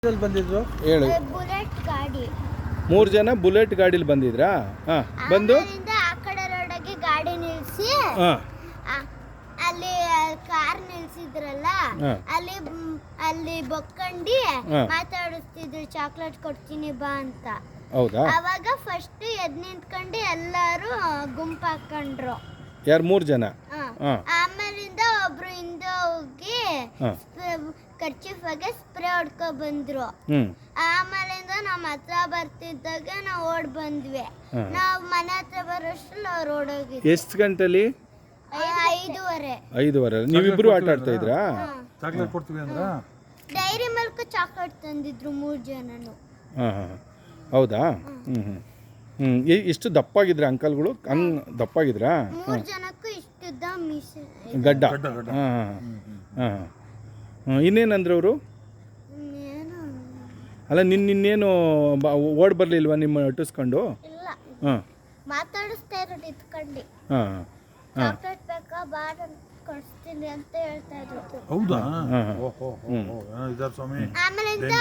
ಬಂದಿದ್ರು ಹೇಳಿ. ಬುಲೆಟ್ ಗಾಡಿ 3 ಜನ ಬುಲೆಟ್ ಗಾಡಿಲಿ ಬಂದಿದ್ರಾ? ಬಂದು ಆ ಕಡೆ ರೋಡಿಗೆ ಗಾಡಿ ನಿಲ್ಸಿ ಅಲ್ಲಿ ಕಾರ್ ನಿಲ್ಸಿದ್ರಲ್ಲ ಅಲ್ಲಿ ಅಲ್ಲಿ ಬೊಕ್ಕಂಡಿ ಮಾತಾಡಿಸ್ತಿದ್ರು ಚಾಕ್ಲೇಟ್ ಕೊಡ್ತೀನಿ ಬಾ ಅಂತ. ಹೌದಾ? ಅವಾಗ ಫಸ್ಟ್ ಎದ್ ನಿಂತ್ಕೊಂಡು ಎಲ್ಲಾರು ಗುಂಪು ಹಾಕೊಂಡ್ರು. ಯಾರು 3 ಜನ? ಆಮೇಲಿಂದ ಒಬ್ರು ಹಿಂದೆ ಹೋಗಿ ಕರ್ಚಿಫಾಗೆ ಸ್ಪ್ರೇ ಹೊಡ್ಕೊ ಬಂದ್ರು. ಆಮೇಲಿಂದ ನಮ್ಮ ಹತ್ರ ಬರ್ತಿದ್ದಾಗ ನಾವು ಓಡ್ ಬಂದ್ವಿ. ನಾವು ಮನೆ ಹತ್ರ ಬರೋಷ್ಟ್ರಲ್ಲಿ ಅವ್ರು ಓಡೋಗಿದ್ರು. ಎಷ್ಟು ಗಂಟೆಲಿ? 5:30. ನೀವಿಬ್ರು ಆಟ ಆಡ್ತಾ ಇದ್ರಾ? ಚಾಕ್ಲೇಟ್ ಕೊಡ್ತೀವಿ ಅಂದ್ರ ಡೈರಿ ಮಿಲ್ಕ್ ಚಾಕ್ಲೇಟ್ ತಂದಿದ್ರು 3 ಜನನು. ಹೌದಾ? ಇಷ್ಟು ದಪ್ಪಾಗಿದ್ರೆ ಅಂಕಲ್ಗಳು? ಹಂಗ್ ದಪ್ಪಾಗಿದ್ರಾ? 3 ಜನಕ್ಕೂ ಇಷ್ಟುದ್ದ ಮೀಸೆ ಗಡ್ಡ. ಇನ್ನೇನಂದ್ರೆ ಅವರು? ಅಲ್ಲ ನಿನ್ನೇನು ಓಡ್ ಬರಲಿಲ್ವಾ ನಿಮ್ಮ ಅಟ್ಟಿಸ್ಕೊಂಡು? ಇಲ್ಲ, ಮಾತಾಡಿಸ್ತಾ ಇರೋದು ಇತ್ಕೊಂಡು ಚಾಕ್ಲೇಟ್ ಬೇಕಾ ಬಾರ ಕೊಡಿಸ್ತೀನಿ ಅಂತ ಹೇಳ್ತಾ ಇದ್ರು. ಹೌದಾ? ಆಮೇಲಿಂದ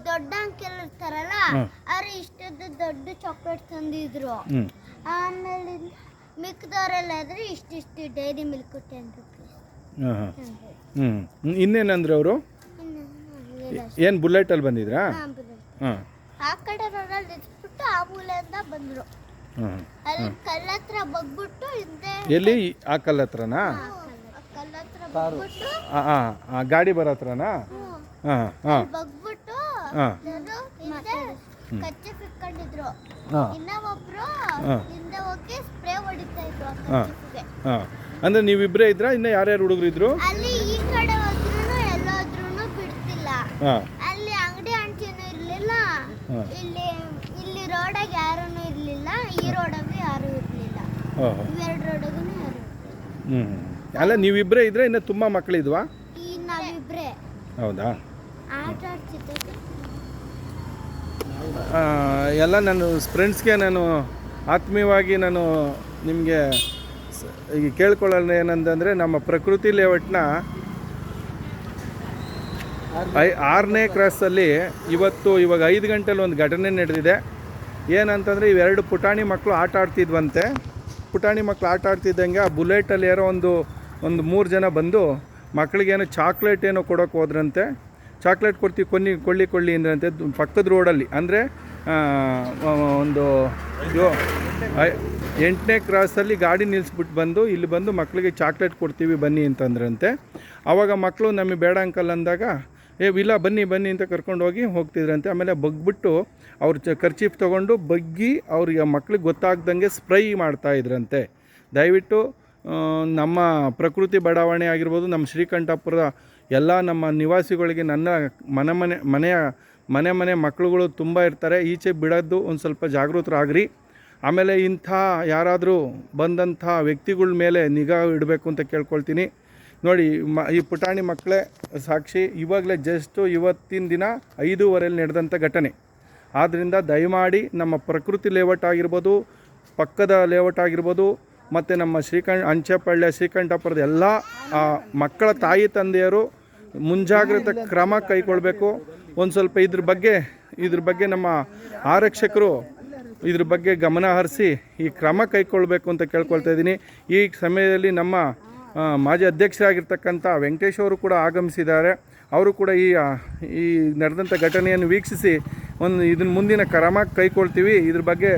ದೊಡ್ಡ ಅಂಕಲ್ ಇರ್ತಾರಲ್ಲ ಅವ್ರು ಇಷ್ಟದ ದೊಡ್ಡ ಚಾಕ್ಲೇಟ್ ತಂದಿದ್ರು. ಆಮೇಲಿಂದ ಮಿಕ್ಕದವರೆಲ್ಲ ಆದ್ರೆ ಇಷ್ಟಿಷ್ಟು ಡೈರಿ ಮಿಲ್ಕ್ 10 ರೂಪೀಸ್. ಇನ್ನೇನಂದ್ರೆ ಅವರು? ಏನು ಬುಲೆಟಲ್ಲಿ ಬಂದಿದ್ರಾ? ಆ ಕಡೆ ರೋಡಲ್ಲಿ ಇಟ್ಬಿಟ್ಟು ಆ ಮೂಲೆಯಿಂದ ಬಂದ್ರು. ಅಲ್ಲಿ ಕಲ್ಲತ್ರ ಬಗ್ಬಿಟ್ಟು ಹಿಂದೆ. ಎಲ್ಲಿ? ಆ ಕಲ್ಲ ಹತ್ರನಾ? ಕಲ್ಲತ್ರ ಬಗ್ಬಿಟ್ಟು ಗಾಡಿ ಬರೋ ಹತ್ರನಾ? ಬಗ್ಬಿಟ್ಟು ಹಿಂದೆ ಕಚ್ಚೆ ಸಿಕ್ಕೊಂಡಿದ್ರು. ಇನ್ನ ಒಬ್ರು ಹಿಂದೆ ಹೋಗಿ ಸ್ಪ್ರೇ ಹೊಡಿತಾ ಇದ್ರು ಕಚ್ಚಿಗೆ. ಅಂದ್ರೆ ನೀವಿಬ್ರೇ ಇದ್ರಾ? ಇನ್ನ ಯಾರ್ಯಾರು ಹುಡುಗರು ಇದ್ರು? ಅಲ್ಲಿ ಈ ಕಡೆ ಹೋದ್ರೂ ಎಲ್ಲೋದ್ರೂ ಬಿಡ್ತಿಲ್ಲ. ಅಲ್ಲಿ ಅಂಗಡಿ ಆಂಟಿನೂ ಇರ್ಲಿಲ್ಲ, ಇಲ್ಲಿ ರೋಡಾಗ ಯಾರೂ ಇರ್ಲಿಲ್ಲ, ಈ ರೋಡಾಗ ಯಾರು ಇರ್ಲಿಲ್ಲ. ಇವೆರಡು ರೋಡಾಗೂ ಯಾರು ಇರ್ಲಿಲ್ಲ. ಅಲ್ಲ ನೀವಿಬ್ರೇ ಇದ್ರೆ ಇನ್ನ ತುಂಬಾ ಮಕ್ಕಳಿದ್ವಾ? ಈ ನಾವಿಬ್ರೇ. ಹೌದಾ? ಆಟ ಆಡ್ತಿದ್ದೆ. ಎಲ್ಲ ನಾನು ಫ್ರೆಂಡ್ಸ್ಗೆ ನಾನು ಆತ್ಮೀಯವಾಗಿ ನಾನು ನಿಮಗೆ ಈಗ ಕೇಳ್ಕೊಳ್ಳೋಣ ಏನಂತಂದರೆ, ನಮ್ಮ ಪ್ರಕೃತಿ ಲೇಔಟ್ನ 6ನೇ ಕ್ರಾಸಲ್ಲಿ ಇವಾಗ 5 ಗಂಟೆಲಿ ಒಂದು ಘಟನೆ ನಡೆದಿದೆ. ಏನಂತಂದರೆ ಇವೆರಡು ಪುಟಾಣಿ ಮಕ್ಕಳು ಆಟ ಆಡ್ತಿದ್ವಂತೆ. ಪುಟಾಣಿ ಮಕ್ಕಳು ಆಟ ಆಡ್ತಿದ್ದಂಗೆ ಆ ಬುಲೆಟಲ್ಲಿ ಯಾರೋ ಒಂದು 3 ಜನ ಬಂದು ಮಕ್ಕಳಿಗೇನೋ ಚಾಕ್ಲೇಟ್ ಏನೋ ಕೊಡೋಕೆ ಹೋದ್ರಂತೆ. ಚಾಕ್ಲೇಟ್ ಕೊಡ್ತೀವಿ ಕೊಳ್ಳಿ ಅಂದ್ರಂತೆ. ಪಕ್ಕದ ರೋಡಲ್ಲಿ ಅಂದರೆ ಒಂದು 8ನೇ ಕ್ರಾಸಲ್ಲಿ ಗಾಡಿ ನಿಲ್ಲಿಸ್ಬಿಟ್ಟು ಬಂದು ಇಲ್ಲಿ ಬಂದು ಮಕ್ಕಳಿಗೆ ಚಾಕ್ಲೇಟ್ ಕೊಡ್ತೀವಿ ಬನ್ನಿ ಅಂತಂದ್ರಂತೆ. ಆವಾಗ ಮಕ್ಕಳು ನಮಗೆ ಬೇಡ ಅಂಕಲ್ ಅಂದಾಗ ಇಲ್ಲ ಬನ್ನಿ ಅಂತ ಕರ್ಕೊಂಡು ಹೋಗ್ತಿದ್ರಂತೆ. ಆಮೇಲೆ ಬಗ್ಬಿಟ್ಟು ಅವ್ರು ಕರ್ಚೀಫ್ ತೊಗೊಂಡು ಬಗ್ಗಿ ಅವ್ರಿಗೆ ಮಕ್ಳಿಗೆ ಗೊತ್ತಾಗ್ದಂಗೆ ಸ್ಪ್ರೈ ಮಾಡ್ತಾಯಿದ್ರಂತೆ. ದಯವಿಟ್ಟು ನಮ್ಮ ಪ್ರಕೃತಿ ಬಡಾವಣೆ ಆಗಿರ್ಬೋದು, ನಮ್ಮ ಶ್ರೀಕಂಠಪುರದ ಎಲ್ಲ ನಮ್ಮ ನಿವಾಸಿಗಳಿಗೆ ನನ್ನ ಮನೆ ಮಕ್ಕಳುಗಳು ತುಂಬ ಇರ್ತಾರೆ. ಈಚೆ ಬಿಡೋದು ಒಂದು ಸ್ವಲ್ಪ ಜಾಗೃತರಾಗ್ರಿ. ಆಮೇಲೆ ಇಂಥ ಯಾರಾದರೂ ಬಂದಂಥ ವ್ಯಕ್ತಿಗಳ ಮೇಲೆ ನಿಗಾ ಇಡಬೇಕು ಅಂತ ಕೇಳ್ಕೊಳ್ತೀನಿ. ನೋಡಿ, ಈ ಪುಟಾಣಿ ಮಕ್ಕಳೇ ಸಾಕ್ಷಿ. ಇವಾಗಲೇ ಇವತ್ತಿನ ದಿನ 5:30 ನಡೆದಂಥ ಘಟನೆ. ಆದ್ದರಿಂದ ದಯಮಾಡಿ ನಮ್ಮ ಪ್ರಕೃತಿ ಲೇಔಟ್ ಆಗಿರ್ಬೋದು, ಪಕ್ಕದ ಲೇಔಟ್ ಆಗಿರ್ಬೋದು, ಮತ್ತು ನಮ್ಮ ಅಂಚೆಪಳ್ಳಿ ಶ್ರೀಕಂಠಪುರದ ಎಲ್ಲ ಮಕ್ಕಳ ತಾಯಿ ತಂದೆಯರು ಮುಂಜಾಗ್ರತೆ ಕ್ರಮ ಕೈಗೊಳ್ಳಬೇಕು. ಒಂದು ಸ್ವಲ್ಪ ಇದ್ರ ಬಗ್ಗೆ ನಮ್ಮ ಆರಕ್ಷಕರು ಇದ್ರ ಬಗ್ಗೆ ಗಮನ ಹರಿಸಿ ಈ ಕ್ರಮ ಕೈಗೊಳ್ಳಬೇಕು ಅಂತ ಕೇಳ್ಕೊಳ್ತಾ ಇದ್ದೀನಿ. ಈ ಸಮಯದಲ್ಲಿ ನಮ್ಮ ಮಾಜಿ ಅಧ್ಯಕ್ಷರಾಗಿರ್ತಕ್ಕಂಥ ವೆಂಕಟೇಶ್ ಅವರು ಕೂಡ ಆಗಮಿಸಿದ್ದಾರೆ. ಅವರು ಕೂಡ ಈ ನಡೆದಂಥ ಘಟನೆಯನ್ನು ವೀಕ್ಷಿಸಿ ಇದನ್ನು ಮುಂದಿನ ಕ್ರಮ ಕೈಗೊಳ್ತೀವಿ, ಇದ್ರ ಬಗ್ಗೆ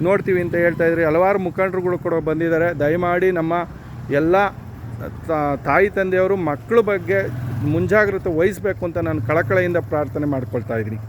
ನೋಡ್ತೀವಿ ಅಂತ ಹೇಳ್ತಾ ಇದ್ದಾರೆ. ಹಲವಾರು ಮುಖಂಡರುಗಳು ಕೂಡ ಬಂದಿದ್ದಾರೆ. ದಯಮಾಡಿ ನಮ್ಮ ಎಲ್ಲ ತಾಯಿ ತಂದೆಯವರು ಮಕ್ಕಳ ಬಗ್ಗೆ ಮುಂಜಾಗ್ರತೆ ವಹಿಸಬೇಕು ಅಂತ ನಾನು ಕಳಕಳಿಯಿಂದ ಪ್ರಾರ್ಥನೆ ಮಾಡ್ಕೊಳ್ತಾ ಇದ್ದೀನಿ.